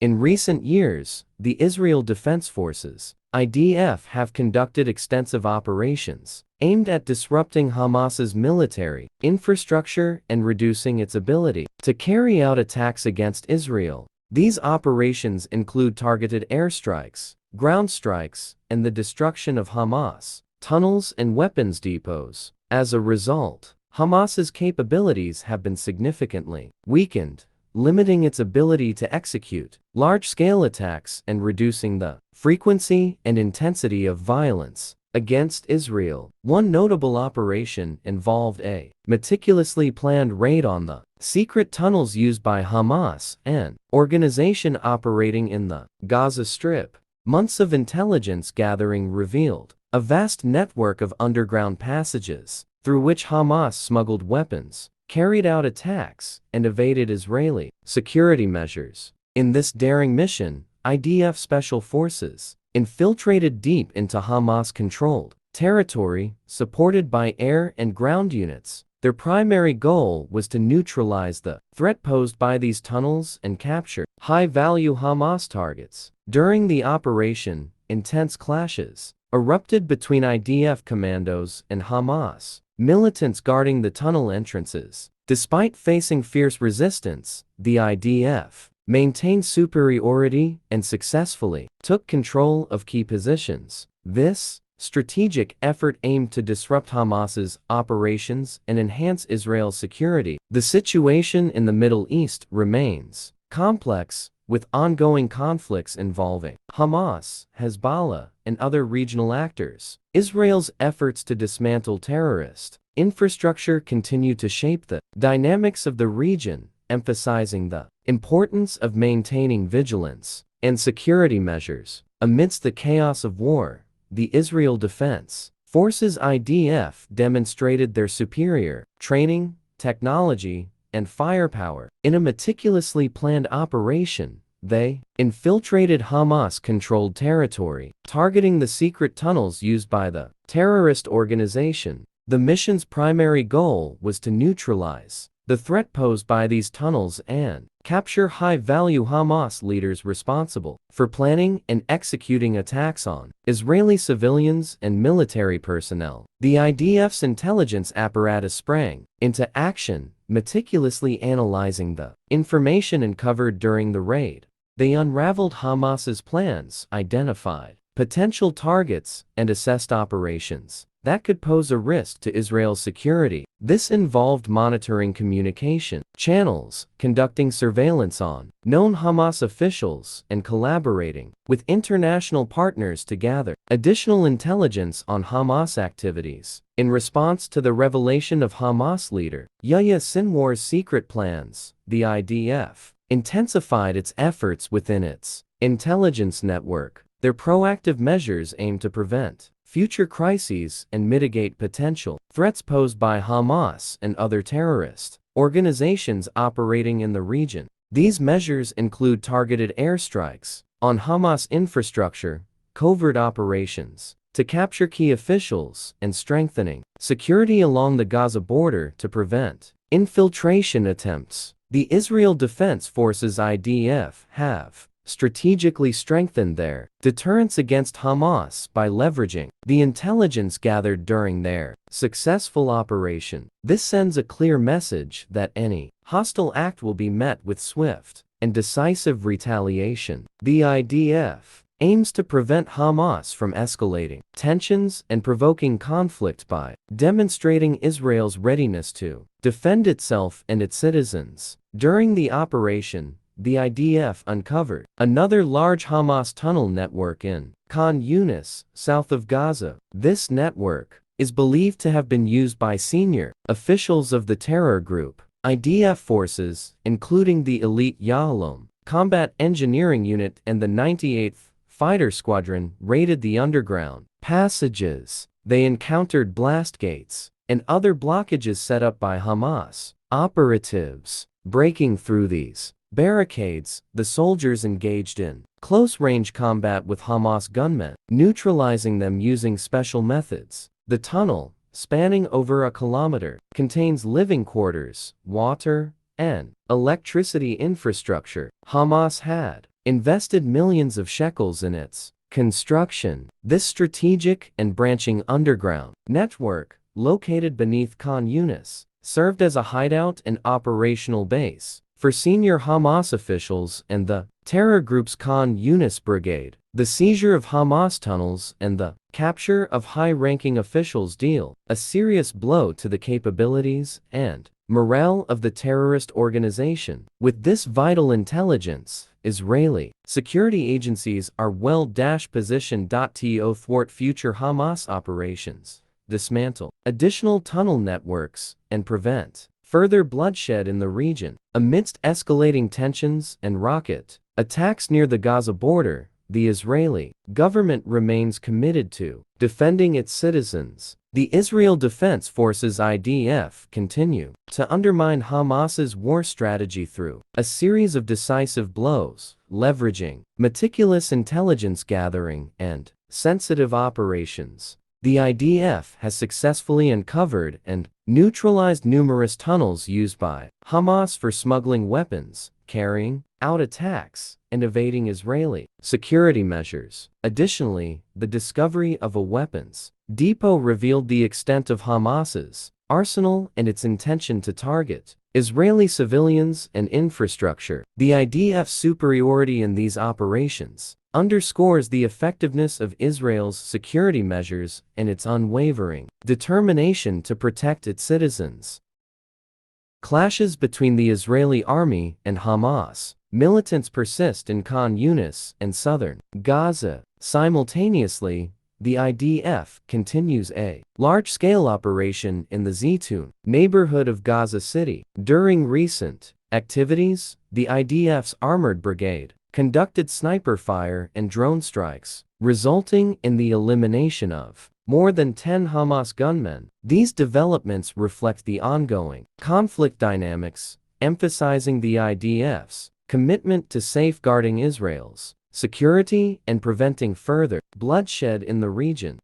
In recent years, the Israel Defense Forces, IDF, have conducted extensive operations aimed at disrupting Hamas's military infrastructure and reducing its ability to carry out attacks against Israel. These operations include targeted airstrikes, ground strikes, and the destruction of Hamas tunnels and weapons depots. As a result, Hamas's capabilities have been significantly weakened, limiting its ability to execute large-scale attacks and reducing the frequency and intensity of violence against Israel. One notable operation involved a meticulously planned raid on the secret tunnels used by Hamas, an organization operating in the Gaza Strip. Months of intelligence gathering revealed a vast network of underground passages through which Hamas smuggled weapons, carried out attacks, and evaded Israeli security measures. In this daring mission, IDF Special Forces infiltrated deep into Hamas-controlled territory, supported by air and ground units. Their primary goal was to neutralize the threat posed by these tunnels and capture high-value Hamas targets. During the operation, intense clashes erupted between IDF commandos and Hamas militants guarding the tunnel entrances. Despite facing fierce resistance, the IDF maintained superiority and successfully took control of key positions. This strategic effort aimed to disrupt Hamas's operations and enhance Israel's security. The situation in the Middle East remains complex, with ongoing conflicts involving Hamas, Hezbollah, and other regional actors. Israel's efforts to dismantle terrorist infrastructure continue to shape the dynamics of the region, emphasizing the importance of maintaining vigilance and security measures. Amidst the chaos of war, the Israel Defense Forces IDF demonstrated their superior training, technology, and firepower. In a meticulously planned operation, they infiltrated Hamas-controlled territory, targeting the secret tunnels used by the terrorist organization. The mission's primary goal was to neutralize the threat posed by these tunnels and capture high-value Hamas leaders responsible for planning and executing attacks on Israeli civilians and military personnel. The IDF's intelligence apparatus sprang into action, meticulously analyzing the information uncovered during the raid. They unraveled Hamas's plans, identified potential targets, and assessed operations that could pose a risk to Israel's security. This involved monitoring communication channels, conducting surveillance on known Hamas officials, and collaborating with international partners to gather additional intelligence on Hamas activities. In response to the revelation of Hamas leader Yahya Sinwar's secret plans, the IDF intensified its efforts within its intelligence network. Their proactive measures aim to prevent future crises and mitigate potential threats posed by Hamas and other terrorist organizations operating in the region. These measures include targeted airstrikes on Hamas infrastructure, covert operations to capture key officials, and strengthening security along the Gaza border to prevent infiltration attempts. The Israel Defense Forces IDF have strategically strengthened their deterrence against Hamas by leveraging the intelligence gathered during their successful operation. This sends a clear message that any hostile act will be met with swift and decisive retaliation. The IDF aims to prevent Hamas from escalating tensions and provoking conflict by demonstrating Israel's readiness to defend itself and its citizens. During the operation, the IDF uncovered another large Hamas tunnel network in Khan Yunis, south of Gaza. This network is believed to have been used by senior officials of the terror group. IDF forces, including the elite Yahalom Combat Engineering Unit and the 98th Fighter Squadron, raided the underground passages. They encountered blast gates and other blockages set up by Hamas operatives. Breaking through these barricades, the soldiers engaged in close-range combat with Hamas gunmen, neutralizing them using special methods. The tunnel, spanning over a kilometer, contains living quarters, water, and electricity infrastructure. Hamas had invested millions of shekels in its construction. This strategic and branching underground network, located beneath Khan Yunis, served as a hideout and operational base for senior Hamas officials and the terror group's Khan Yunis brigade. The seizure of Hamas tunnels and the capture of high-ranking officials deal a serious blow to the capabilities and morale of the terrorist organization. With this vital intelligence, Israeli security agencies are well-positioned to thwart future Hamas operations, dismantle additional tunnel networks, and prevent further bloodshed in the region. Amidst escalating tensions and rocket attacks near the Gaza border, the Israeli government remains committed to defending its citizens. The Israel Defense Forces (IDF) continue to undermine Hamas's war strategy through a series of decisive blows, leveraging meticulous intelligence gathering and sensitive operations. The IDF has successfully uncovered and neutralized numerous tunnels used by Hamas for smuggling weapons, carrying out attacks, and evading Israeli security measures. Additionally, the discovery of a weapons depot revealed the extent of Hamas's arsenal and its intention to target Israeli civilians and infrastructure. The IDF's superiority in these operations underscores the effectiveness of Israel's security measures and its unwavering determination to protect its citizens. Clashes between the Israeli army and Hamas militants persist in Khan Yunis and southern Gaza. Simultaneously, the IDF continues a large-scale operation in the Zaytun neighborhood of Gaza City. During recent activities, the IDF's armored brigade conducted sniper fire and drone strikes, resulting in the elimination of more than 10 Hamas gunmen. These developments reflect the ongoing conflict dynamics, emphasizing the IDF's commitment to safeguarding Israel's security and preventing further bloodshed in the region.